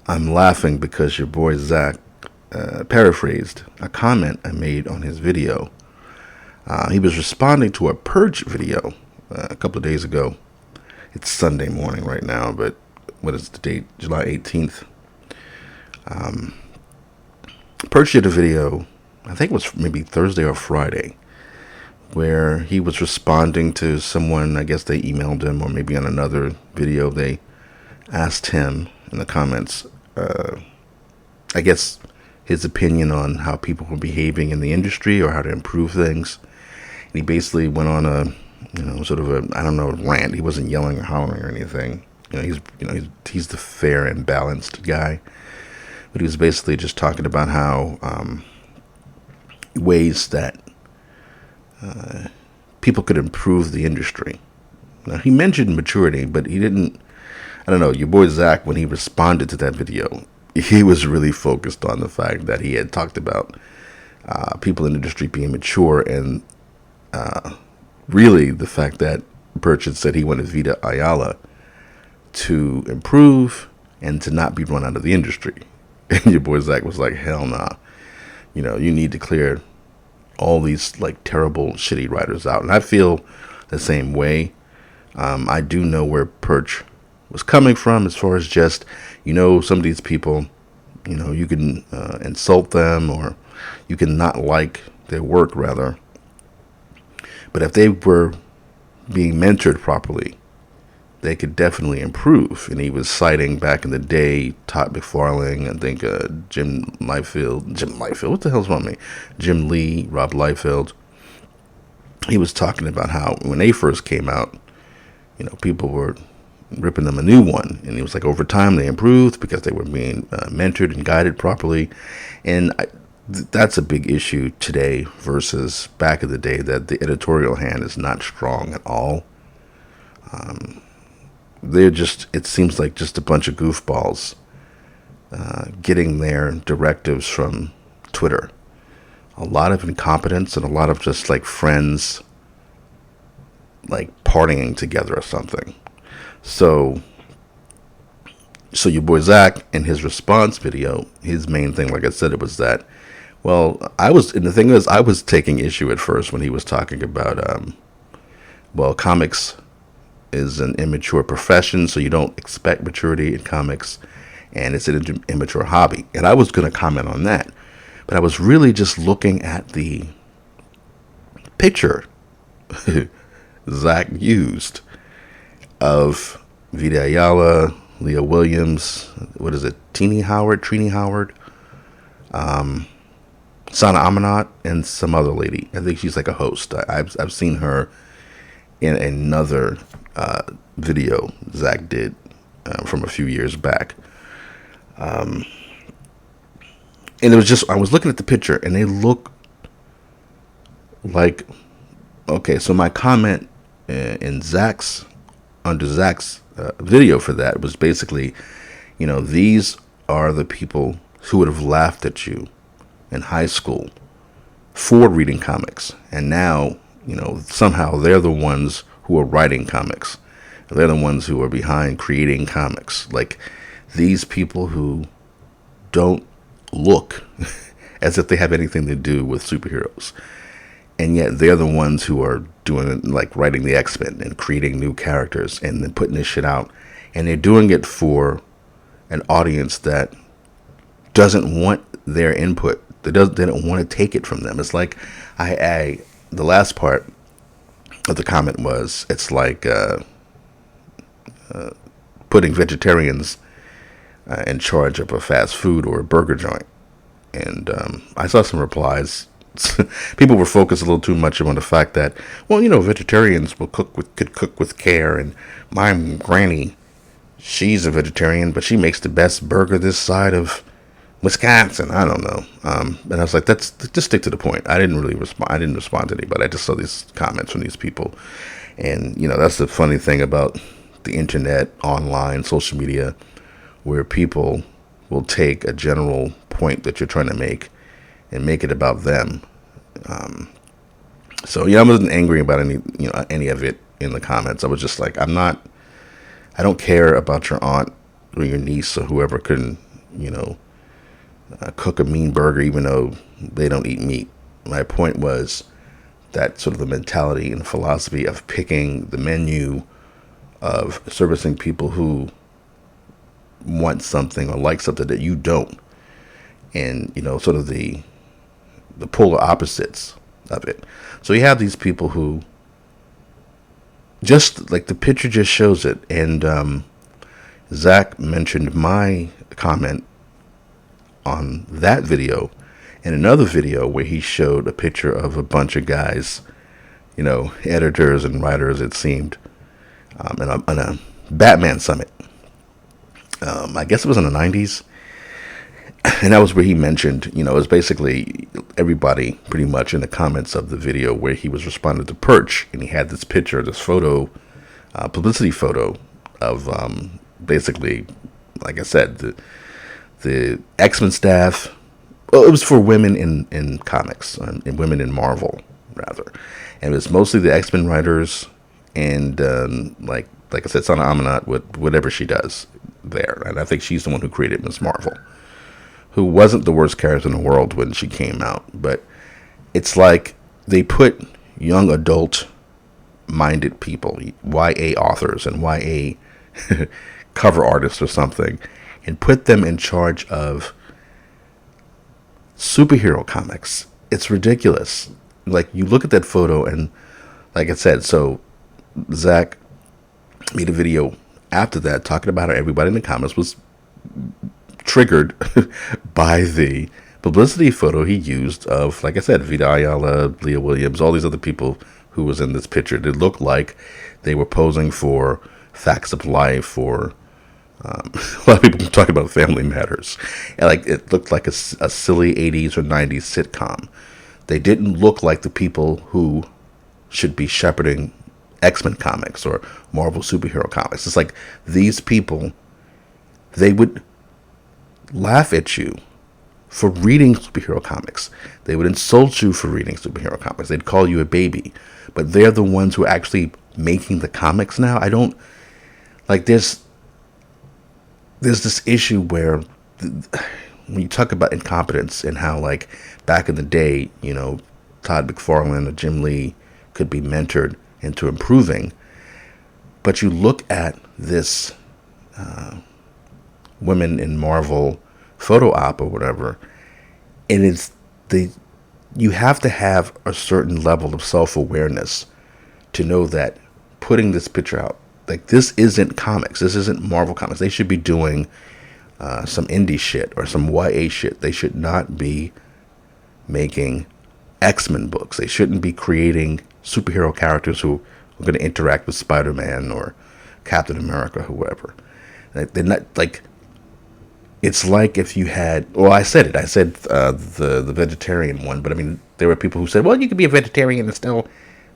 I'm laughing because your boy Zack paraphrased a comment I made on his video. He was responding to a Perch video a couple of days ago. It's Sunday morning right now, but what is the date? July 18th. Perch did a video, I think it was maybe Thursday or Friday, where he was responding to someone. I guess they emailed him, or maybe on another video they asked him in the comments, I guess, his opinion on how people were behaving in the industry or how to improve things. And he basically went on a, sort of a, I don't know, rant. He wasn't yelling or hollering or anything. He's the fair and balanced guy. But he was basically just talking about how ways that people could improve the industry. Now, he mentioned maturity, but he didn't. I don't know. Your boy Zack, when he responded to that video, he was really focused on the fact that he had talked about people in the industry being mature, and really the fact that Perch had said he wanted Vita Ayala to improve and to not be run out of the industry. And your boy Zack was like, hell nah. You need to clear all these like terrible, shitty writers out. And I feel the same way. I do know where Perch was coming from as far as just, some of these people, you can insult them, or you can not like their work rather. But if they were being mentored properly, they could definitely improve. And he was citing back in the day, Todd McFarlane, I think Jim Liefeld, what the hell's wrong with me? Jim Lee, Rob Liefeld. He was talking about how when they first came out, people were ripping them a new one. And he was like, over time they improved because they were being mentored and guided properly. And that's a big issue today versus back in the day, that the editorial hand is not strong at all. It seems like just a bunch of goofballs getting their directives from Twitter. A lot of incompetence and a lot of just like friends like partying together or something. So your boy Zack, in his response video, his main thing, like I said, it was that, I was taking issue at first when he was talking about, comics is an immature profession, so you don't expect maturity in comics, and it's an immature hobby. And I was going to comment on that, but I was really just looking at the picture Zack used of Vita Ayala, Leah Williams, what is it, Trini Howard, Sana Amanat, and some other lady. I think she's like a host. I've seen her in another video Zack did from a few years back. And it was just, I was looking at the picture and they look like, okay, so my comment under Zack's video for that was basically, these are the people who would have laughed at you in high school for reading comics. And now, somehow they're the ones who are writing comics. They're the ones who are behind creating comics. Like, these people who don't look as if they have anything to do with superheroes. And yet they're the ones who are doing, like, writing the X-Men and creating new characters and then putting this shit out. And they're doing it for an audience that doesn't want their input. They don't want to take it from them. It's like, the last part of the comment was, it's like putting vegetarians in charge of a fast food or a burger joint. And I saw some replies. People were focused a little too much on the fact that, vegetarians could cook with care, and my granny, she's a vegetarian, but she makes the best burger this side of Wisconsin. I don't know. And I was like, just stick to the point. I didn't respond to anybody. I just saw these comments from these people. And, that's the funny thing about the internet, online, social media, where people will take a general point that you're trying to make and make it about them. So I wasn't angry about any of it in the comments. I was just like, I don't care about your aunt or your niece or whoever can cook a mean burger even though they don't eat meat. My point was that sort of the mentality and philosophy of picking the menu, of servicing people who want something or like something that you don't, and sort of the polar opposites of it. So you have these people who, just like the picture just shows it, and Zach mentioned my comment on that video in another video where he showed a picture of a bunch of guys, editors and writers, it seemed, in a Batman summit. I guess it was in the 90s. And that was where he mentioned, it was basically everybody pretty much in the comments of the video where he was responding to Perch, and he had this picture, this photo, publicity photo of basically, like I said, the X-Men staff. Well, it was for women in comics, and women in Marvel, rather. And it was mostly the X-Men writers, and like I said, Sana Amanat, with whatever she does there. And I think she's the one who created Miss Marvel, who wasn't the worst character in the world when she came out. But it's like they put young adult-minded people, YA authors and YA cover artists or something, and put them in charge of superhero comics. It's ridiculous. Like, you look at that photo, and like I said, so Zach made a video after that talking about how everybody in the comments was triggered by the publicity photo he used of, like I said, Vita Ayala, Leah Williams, all these other people who was in this picture. It looked like they were posing for Facts of Life, or a lot of people talking about Family Matters, and like it looked like a silly 80s or 90s sitcom. They didn't look like the people who should be shepherding X-Men comics or Marvel superhero comics. It's like these people, they would laugh at you for reading superhero comics. They would insult you for reading superhero comics. They'd call you a baby. But they're the ones who are actually making the comics now. I don't, like, there's this issue where when you talk about incompetence and how, like, back in the day, Todd McFarlane or Jim Lee could be mentored into improving. But you look at this Women in Marvel photo op or whatever, and you have to have a certain level of self-awareness to know that putting this picture out, like, this isn't comics, this isn't Marvel comics. They should be doing some indie shit or some YA shit. They should not be making X-Men books. They shouldn't be creating superhero characters who are going to interact with Spider-Man or Captain America, whoever. They're not, like, it's like if you had, well, I said the vegetarian one, but I mean, there were people who said, well, you could be a vegetarian and still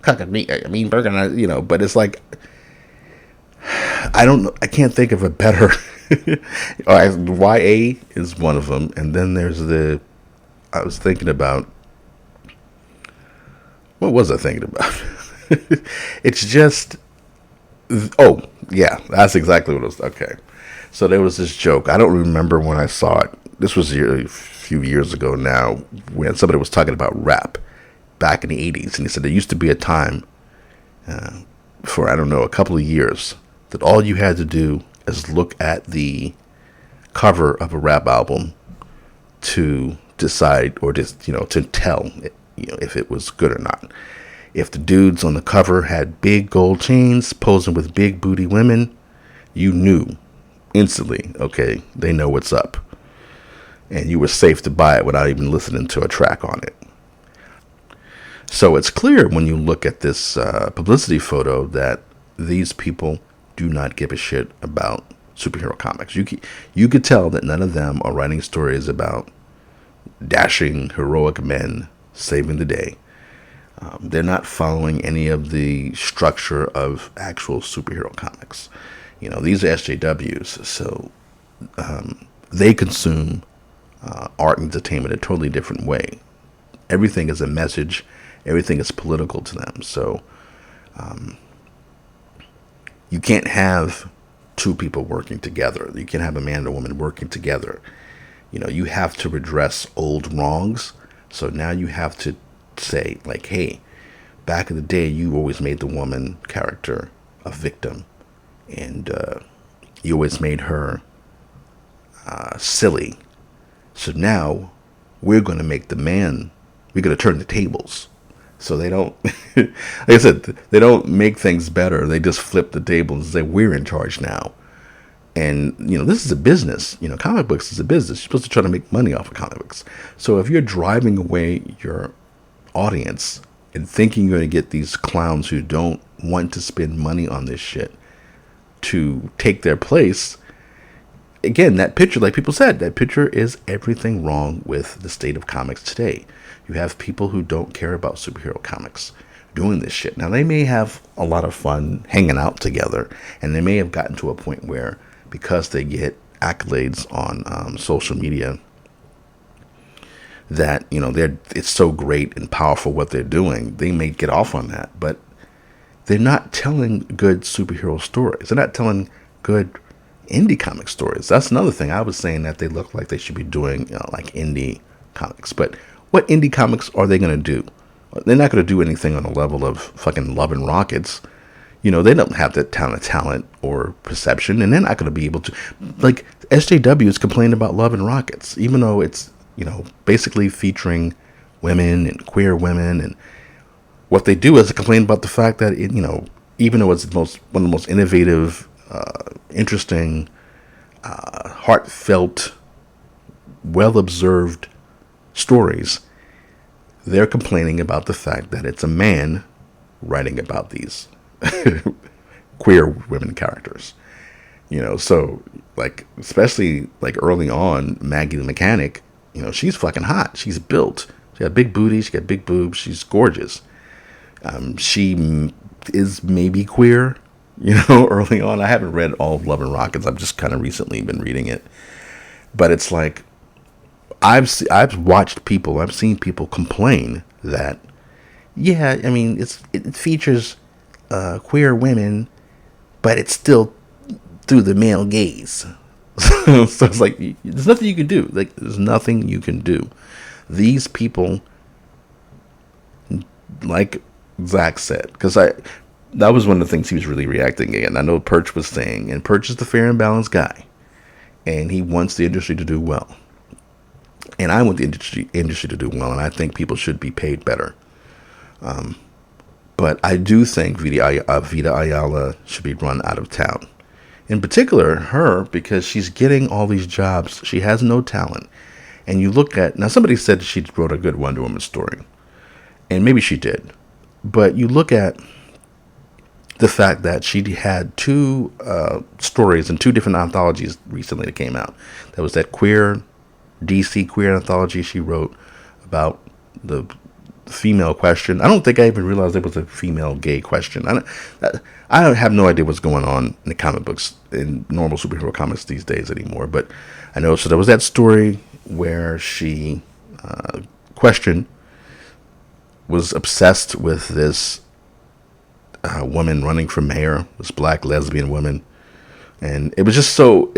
cook a mean burger, but it's like, I don't know, I can't think of a better, YA is one of them, and then there's I was thinking about, what was I thinking about? It's just, oh, yeah, that's exactly what it was, okay. So there was this joke. I don't remember when I saw it. This was a few years ago now, when somebody was talking about rap back in the 80s. And he said there used to be a time for, I don't know, a couple of years that all you had to do is look at the cover of a rap album to decide, or just, to tell, if it was good or not. If the dudes on the cover had big gold chains posing with big booty women, you knew instantly, okay, they know what's up, and you were safe to buy it without even listening to a track on it. So it's clear when you look at this publicity photo that these people do not give a shit about superhero comics. You could tell that none of them are writing stories about dashing heroic men saving the day. They're not following any of the structure of actual superhero comics. These are SJWs, so they consume art and entertainment in a totally different way. Everything is a message. Everything is political to them. So you can't have two people working together. You can't have a man and a woman working together You have to redress old wrongs. So now you have to say, like, hey, back in the day, you always made the woman character a victim. And you always made her silly. So now we're going to make the man, we're going to turn the tables. So they don't, like I said, they don't make things better. They just flip the table and say, we're in charge now. And, this is a business. Comic books is a business. You're supposed to try to make money off of comic books. So if you're driving away your audience and thinking you're going to get these clowns who don't want to spend money on this shit to take their place, again, that picture, like people said, that picture is everything wrong with the state of comics today. You have people who don't care about superhero comics doing this shit. Now, they may have a lot of fun hanging out together, and they may have gotten to a point where, because they get accolades on social media, that, it's so great and powerful what they're doing, they may get off on that. But they're not telling good superhero stories. They're not telling good indie comic stories. That's another thing. I was saying that they look like they should be doing, like indie comics. But what indie comics are they going to do? They're not going to do anything on the level of fucking Love and Rockets. They don't have that talent or perception, and they're not going to be able to. Like, SJWs complain about Love and Rockets, even though it's, basically featuring women and queer women. And what they do is they complain about the fact that, even though it's one of the most innovative, interesting, heartfelt, well-observed stories, they're complaining about the fact that it's a man writing about these queer women characters. So, like, especially, like, early on, Maggie the Mechanic, she's fucking hot. She's built. She got big booty. She got big boobs. She's gorgeous. She is maybe queer, early on. I haven't read all of Love and Rockets. I've just kind of recently been reading it. But it's like, I've seen people complain that, yeah, I mean, it features queer women, but it's still through the male gaze. So it's like, there's nothing you can do. Like, there's nothing you can do. These people, like Zach said, because that was one of the things he was really reacting again. I know Perch was saying, and Perch is the fair and balanced guy, and he wants the industry to do well. And I want the industry to do well, and I think people should be paid better. But I do think Vita Ayala should be run out of town. In particular, her, because she's getting all these jobs. She has no talent. And you look at, now somebody said she wrote a good Wonder Woman story. And maybe she did. But you look at the fact that she had two stories in two different anthologies recently that came out. There was that DC queer anthology she wrote about the female question. I don't think I even realized there was a female gay question. I have no idea what's going on in the comic books, in normal superhero comics these days anymore. But I know, so there was that story where she, Question, was obsessed with this woman running for mayor, this black lesbian woman. And it was just so,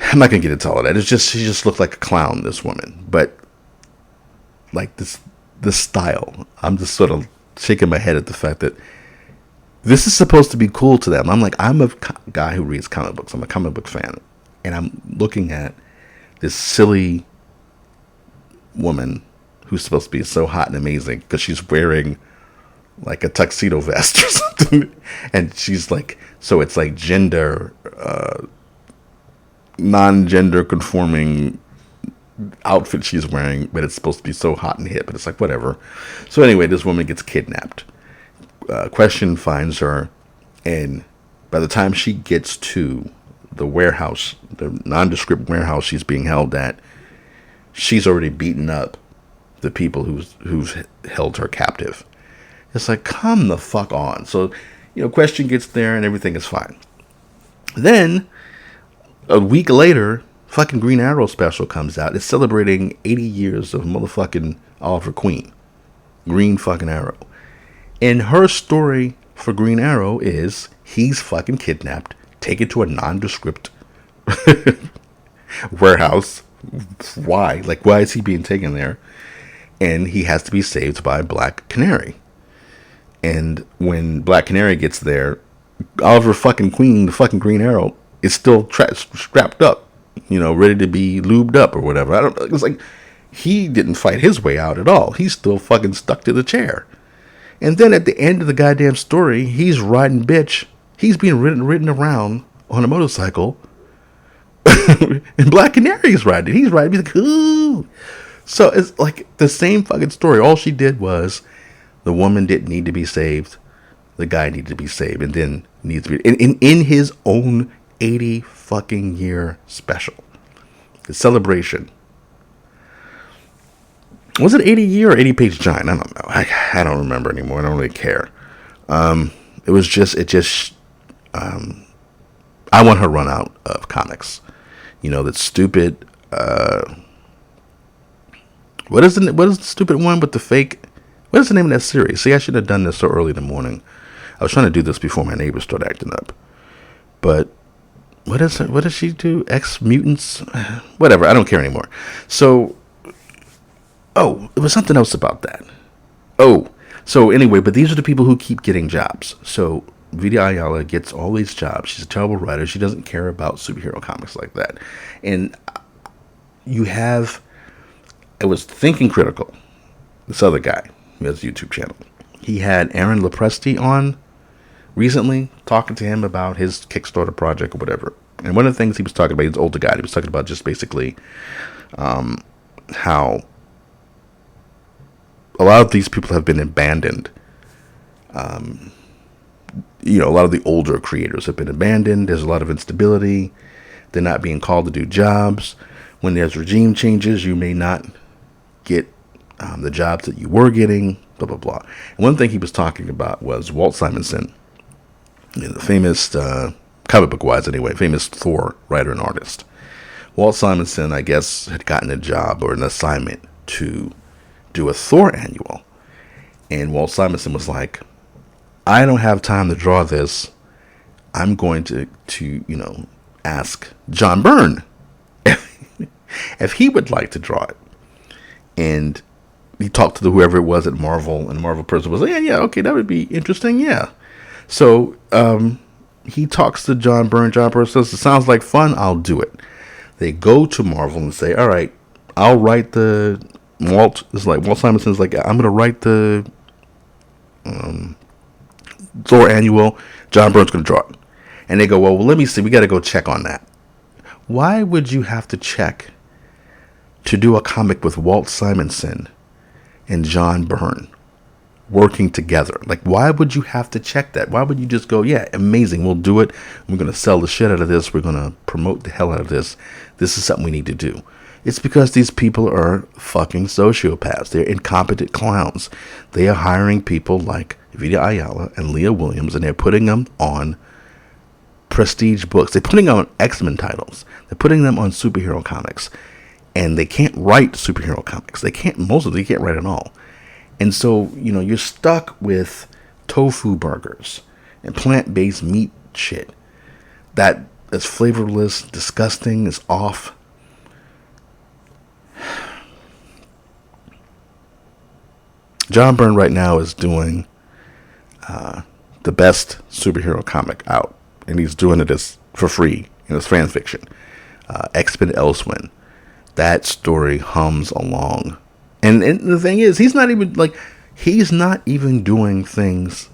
I'm not going to get into all of that. She just looked like a clown, this woman. But, like, this style, I'm just sort of shaking my head at the fact that this is supposed to be cool to them. I'm like, I'm a guy who reads comic books. I'm a comic book fan. And I'm looking at this silly woman who's supposed to be so hot and amazing because she's wearing, like, a tuxedo vest or something. And she's like, so it's like non-gender conforming outfit she's wearing, but it's supposed to be so hot and hip, but it's like, whatever. So anyway, this woman gets kidnapped. Question finds her, and by the time she gets to the warehouse, the nondescript warehouse she's being held at, she's already beaten up the people who's held her captive. It's like, come the fuck on. So, Question gets there and everything is fine. Then, a week later, fucking Green Arrow special comes out. It's celebrating 80 years of motherfucking Oliver Queen. Green fucking Arrow. And her story for Green Arrow is he's fucking kidnapped, taken to a nondescript warehouse. Why? Like, why is he being taken there? And he has to be saved by Black Canary. And when Black Canary gets there, Oliver fucking Queen, the fucking Green Arrow, is still strapped up, ready to be lubed up or whatever. I don't. It's like he didn't fight his way out at all. He's still fucking stuck to the chair. And then at the end of the goddamn story, he's riding bitch. He's being ridden around on a motorcycle. And Black Canary is riding. He's riding. He's like, ooh. So it's like the same fucking story. All she did was the woman didn't need to be saved. The guy needed to be saved. And then needs to be in his own 80 fucking year special. The celebration. Was it 80 year or 80 page giant? I don't know. I don't remember anymore. I don't really care. I want her run out of comics. That stupid, what is the stupid one with the fake, what is the name of that series? See, I should have done this so early in the morning. I was trying to do this before my neighbors started acting up. But, what does she do? Ex-Mutants? Whatever, I don't care anymore. So, it was something else about that. So anyway, but these are the people who keep getting jobs. So, Vita Ayala gets all these jobs. She's a terrible writer. She doesn't care about superhero comics like that. And I was Thinking Critical, this other guy who has a YouTube channel. He had Aaron Lopresti on recently, talking to him about his Kickstarter project or whatever. And one of the things he was talking about, he's an older guy, he was talking about just basically how a lot of these people have been abandoned. A lot of the older creators have been abandoned. There's a lot of instability. They're not being called to do jobs. When there's regime changes, you may not get the jobs that you were getting, blah, blah, blah. And one thing he was talking about was Walt Simonson, the famous, comic book-wise anyway, famous Thor writer and artist. Walt Simonson, I guess, had gotten a job or an assignment to do a Thor annual. And Walt Simonson was like, I don't have time to draw this. I'm going to ask John Byrne if he would like to draw it. And he talked to whoever it was at Marvel, and the Marvel person was like, yeah, okay, that would be interesting, yeah. So he talks to John Byrne. John Byrne says, it sounds like fun, I'll do it. They go to Marvel and say, all right, I'll write Walt Simonson's like, I'm going to write the Thor annual. John Byrne's going to draw it. And they go, well, let me see. We got to go check on that. Why would you have to check to do a comic with Walt Simonson and John Byrne working together? Like, why would you have to check that? Why would you just go, yeah, amazing, we'll do it. We're going to sell the shit out of this. We're going to promote the hell out of this. This is something we need to do. It's because these people are fucking sociopaths. They're incompetent clowns. They are hiring people like Vita Ayala and Leah Williams, and they're putting them on prestige books. They're putting them on X-Men titles. They're putting them on superhero comics. And they can't write superhero comics. They can't write at all. And so, you're stuck with tofu burgers and plant-based meat shit that is flavorless, disgusting, is off. John Byrne right now is doing the best superhero comic out, and he's doing it for free in his fan fiction. X-Men Elsewhere. That story hums along, and the thing is, he's not even doing things.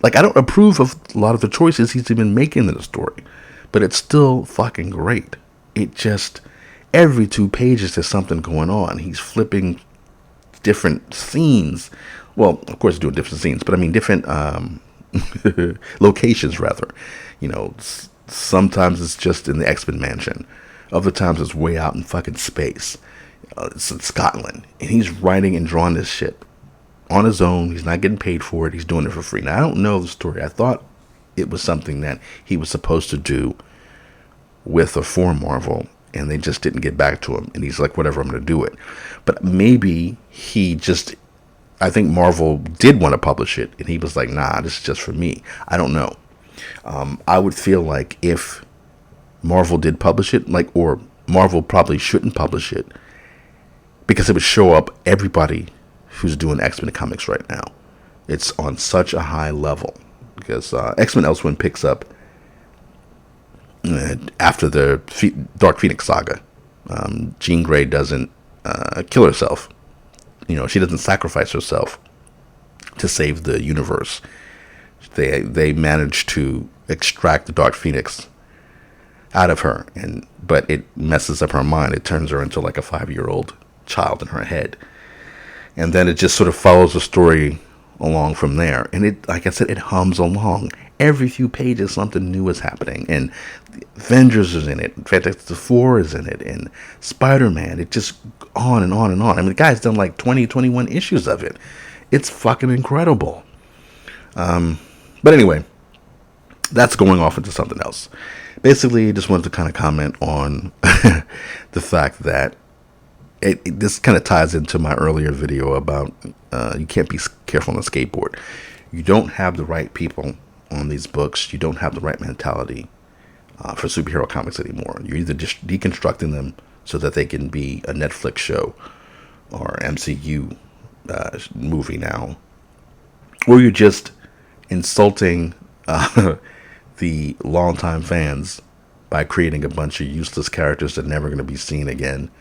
Like, I don't approve of a lot of the choices he's even making in the story, but it's still fucking great. It just, every 2 pages there's something going on. He's flipping different scenes. Well, of course, doing different scenes, but I mean different locations rather. Sometimes it's just in the X-Men mansion. Other times it's way out in fucking space. It's in Scotland, and he's writing and drawing this shit on his own. He's not getting paid for it. He's doing it for free. Now, I don't know the story. I thought it was something that he was supposed to do with or for Marvel, and they just didn't get back to him. And he's like, whatever, I'm going to do it. But maybe I think Marvel did want to publish it, and he was like, nah, this is just for me. I don't know. I would feel like if Marvel did publish it, or Marvel probably shouldn't publish it, because it would show up everybody who's doing X-Men comics right now. It's on such a high level, because X-Men Elseworld picks up after the Dark Phoenix saga. Jean Grey doesn't kill herself. She doesn't sacrifice herself to save the universe. They manage to extract the Dark Phoenix out of her, but it messes up her mind. It turns her into like a 5-year-old child in her head, and then it just sort of follows the story along from there. And it, like I said, it hums along. Every few pages, something new is happening, and the Avengers is in it, Fantastic Four is in it, and Spider-Man. It just on and on and on. I mean, the guy's done like 21 issues of it. It's fucking incredible. But anyway, that's going off into something else. Basically, just wanted to kind of comment on the fact that this kind of ties into my earlier video about you can't be careful on a skateboard. You don't have the right people on these books. You don't have the right mentality for superhero comics anymore. You're either just deconstructing them so that they can be a Netflix show or MCU movie now, or you're just insulting the longtime fans by creating a bunch of useless characters that are never going to be seen again,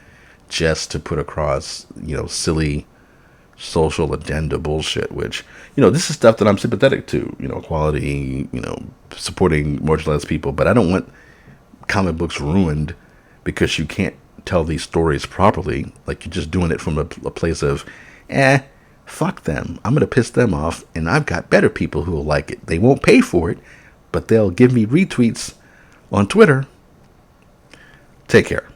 just to put across, silly social agenda bullshit, which, this is stuff that I'm sympathetic to, equality, supporting marginalized people, but I don't want comic books ruined because you can't tell these stories properly. Like, you're just doing it from a place of, fuck them. I'm going to piss them off, and I've got better people who will like it. They won't pay for it, but they'll give me retweets on Twitter. Take care.